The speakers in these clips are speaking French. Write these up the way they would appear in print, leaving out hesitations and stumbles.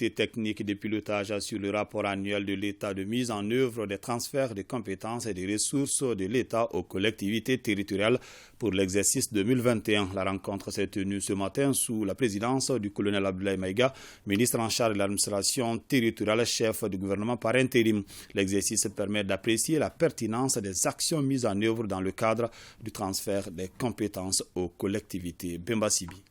comité technique de pilotage sur le rapport annuel de l'État de mise en œuvre des transferts de compétences et des ressources de l'État aux collectivités territoriales pour l'exercice 2021. La rencontre s'est tenue ce matin sous la présidence du colonel Abdoulaye Maïga, ministre en charge de l'administration territoriale, chef du gouvernement par intérim. L'exercice permet d'apprécier la pertinence des actions mises en œuvre dans le cadre du transfert des compétences aux collectivités. Bemba Sibi.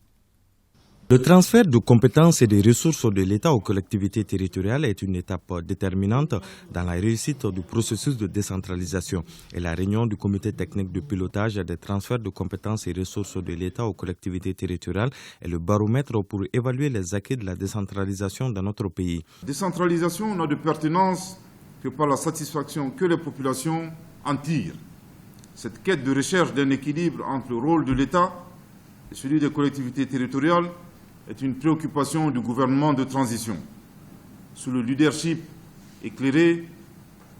Le transfert de compétences et des ressources de l'État aux collectivités territoriales est une étape déterminante dans la réussite du processus de décentralisation. Et la réunion du comité technique de pilotage des transferts de compétences et ressources de l'État aux collectivités territoriales est le baromètre pour évaluer les acquis de la décentralisation dans notre pays. La décentralisation n'a de pertinence que par la satisfaction que les populations en tirent. Cette quête de recherche d'un équilibre entre le rôle de l'État et celui des collectivités territoriales est une préoccupation du gouvernement de transition. Sous le leadership éclairé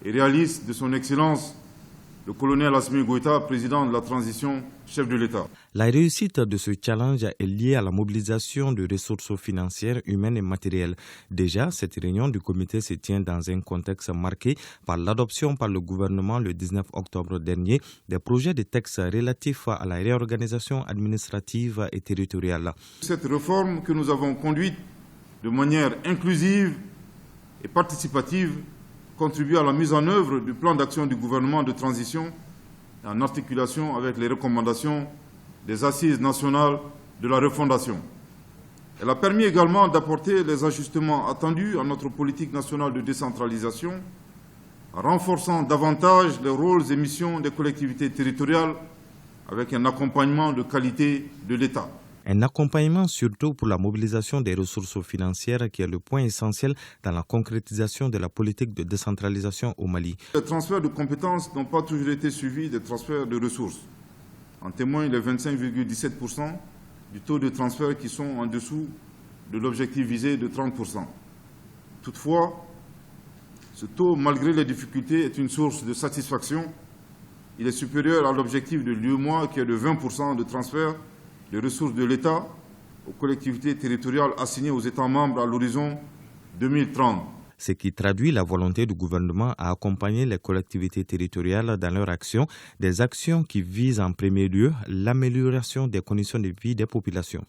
et réaliste de son Excellence, le colonel Assimi Goïta, président de la transition, chef de l'État. La réussite de ce challenge est liée à la mobilisation de ressources financières, humaines et matérielles. Déjà, cette réunion du comité se tient dans un contexte marqué par l'adoption par le gouvernement le 19 octobre dernier des projets de textes relatifs à la réorganisation administrative et territoriale. Cette réforme que nous avons conduite de manière inclusive et participative contribue à la mise en œuvre du plan d'action du gouvernement de transition en articulation avec les recommandations des assises nationales de la refondation. Elle a permis également d'apporter les ajustements attendus à notre politique nationale de décentralisation, en renforçant davantage les rôles et missions des collectivités territoriales avec un accompagnement de qualité de l'État. Un accompagnement surtout pour la mobilisation des ressources financières qui est le point essentiel dans la concrétisation de la politique de décentralisation au Mali. Les transferts de compétences n'ont pas toujours été suivis des transferts de ressources. En témoignent les 25,17% du taux de transfert qui sont en dessous de l'objectif visé de 30%. Toutefois, ce taux, malgré les difficultés, est une source de satisfaction. Il est supérieur à l'objectif de l'UEMOA qui est de 20% de transfert des ressources de l'État aux collectivités territoriales assignées aux États membres à l'horizon 2030. Ce qui traduit la volonté du gouvernement à accompagner les collectivités territoriales dans leur action, des actions qui visent en premier lieu l'amélioration des conditions de vie des populations.